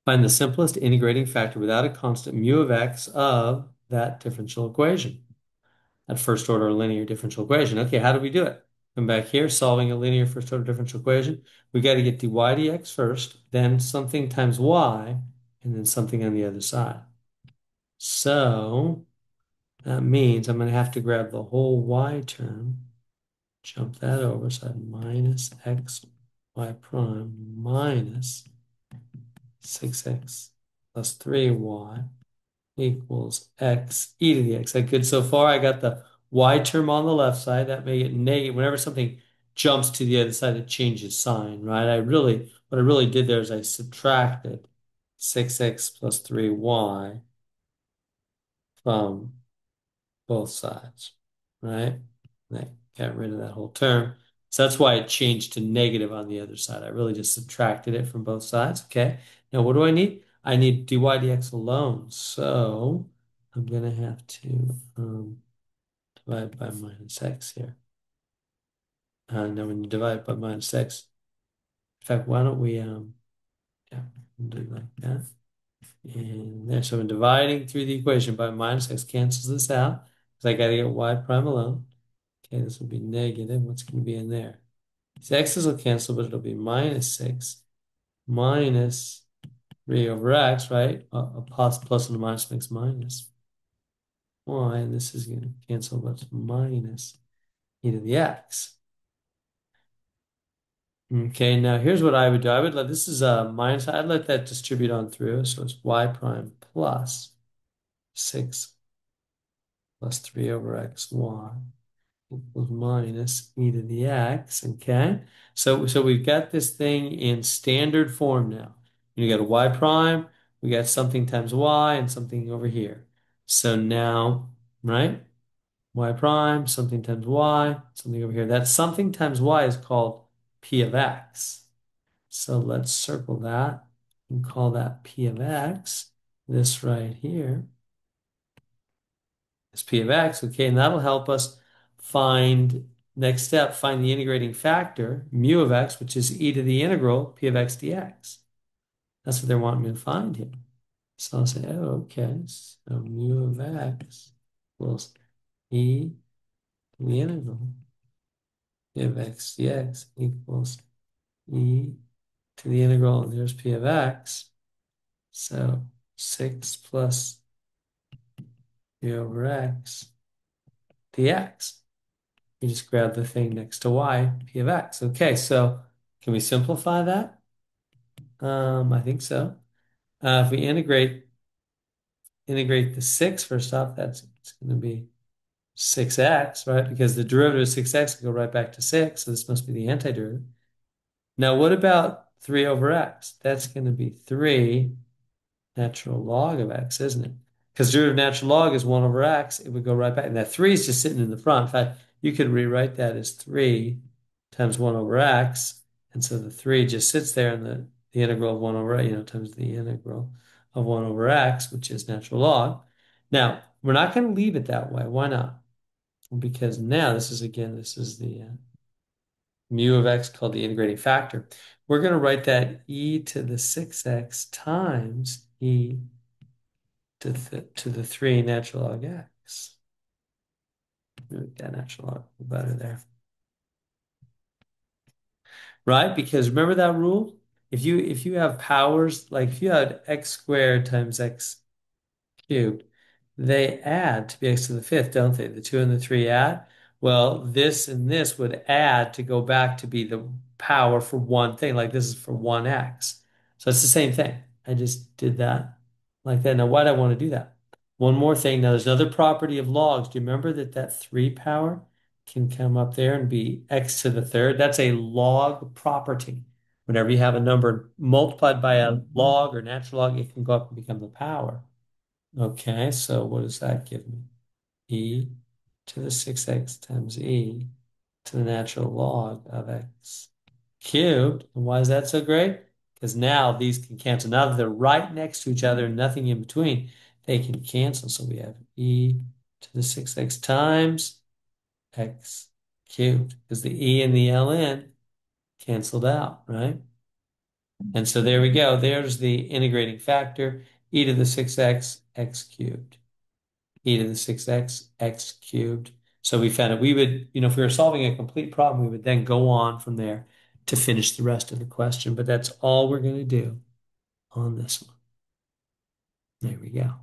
Find the simplest integrating factor without a constant mu of x of that differential equation, that first order linear differential equation. Okay, how do we do it? Come back here, solving a linear first order differential equation. We got to get dy dx first, then something times y, and then something on the other side. So that means I'm going to have to grab the whole y term, jump that over, so I have minus x y prime minus 6x plus 3y equals x e to the x. That good so far? I got the y term on the left side. That made it negative. Whenever something jumps to the other side, it changes sign, right? What I really did there is I subtracted 6x plus 3y from both sides, right? And I got rid of that whole term. So that's why it changed to negative on the other side. I really just subtracted it from both sides. Okay. Now what do I need? I need dy dx alone. So I'm going to have to divide by minus x here. Now when you divide by minus x, in fact, why don't we yeah, do it like that. And there, so I'm dividing through the equation by minus x cancels this out because I got to get y prime alone. Okay, this will be negative. What's going to be in there? These x's will cancel, but it'll be minus 6 minus 3 over x, right? A plus and a minus makes minus y, and this is going to cancel, but it's minus e to the x. Okay, now here's what I would do. I would let, this is a minus, I'd let that distribute on through. So it's y prime plus 6 plus 3 over x y equals minus e to the x, okay? So we've got this thing in standard form now. You got a y prime, we got something times y and something over here. So now, right? Y prime, something times y, something over here. That something times y is called p of x. So let's circle that and call that p of x. This right here is p of x, okay? And that'll help us find, next step, find the integrating factor, mu of x, which is e to the integral p of x dx. That's what they're wanting me to find here. So I'll say, oh, okay, so mu of x equals e to the integral p of x dx equals e to the integral, and there's p of x. So 6 plus p over x dx. You just grab the thing next to y, p of x. Okay, so can we simplify that? I think so. If we integrate the 6 first off, it's going to be 6x, right? Because the derivative of 6x can go right back to 6, so this must be the antiderivative. Now, what about 3 over x? That's going to be 3 natural log of x, isn't it? Because derivative of natural log is 1 over x. It would go right back. And that 3 is just sitting in the front. In fact, you could rewrite that as 3 times 1 over x. And so the 3 just sits there in the integral of 1 over, times the integral of 1 over x, which is natural log. Now, we're not going to leave it that way. Why not? Because now this is the mu of x called the integrating factor. We're going to write that e to the 6x times e to the 3 natural log x. Make that natural log better there. Right? Because remember that rule? If you have powers, like if you had x squared times x cubed, they add to be x to the fifth, don't they? The 2 and the 3 add. Well, this and this would add to go back to be the power for one thing. Like this is for 1x. So it's the same thing. I just did that like that. Now, why do I want to do that? One more thing. Now, there's another property of logs. Do you remember that 3 power can come up there and be x to the third? That's a log property. Whenever you have a number multiplied by a log or natural log, it can go up and become the power. Okay, so what does that give me? E to the 6x times e to the natural log of x cubed. And why is that so great? Because now these can cancel. Now that they're right next to each other and nothing in between, they can cancel. So we have e to the 6x times x cubed because the e and the ln canceled out, right? And so there we go. There's the integrating factor, e to the 6x, x cubed. E to the 6x, x cubed. So we found it. We would, if we were solving a complete problem, we would then go on from there to finish the rest of the question. But that's all we're going to do on this one. There we go.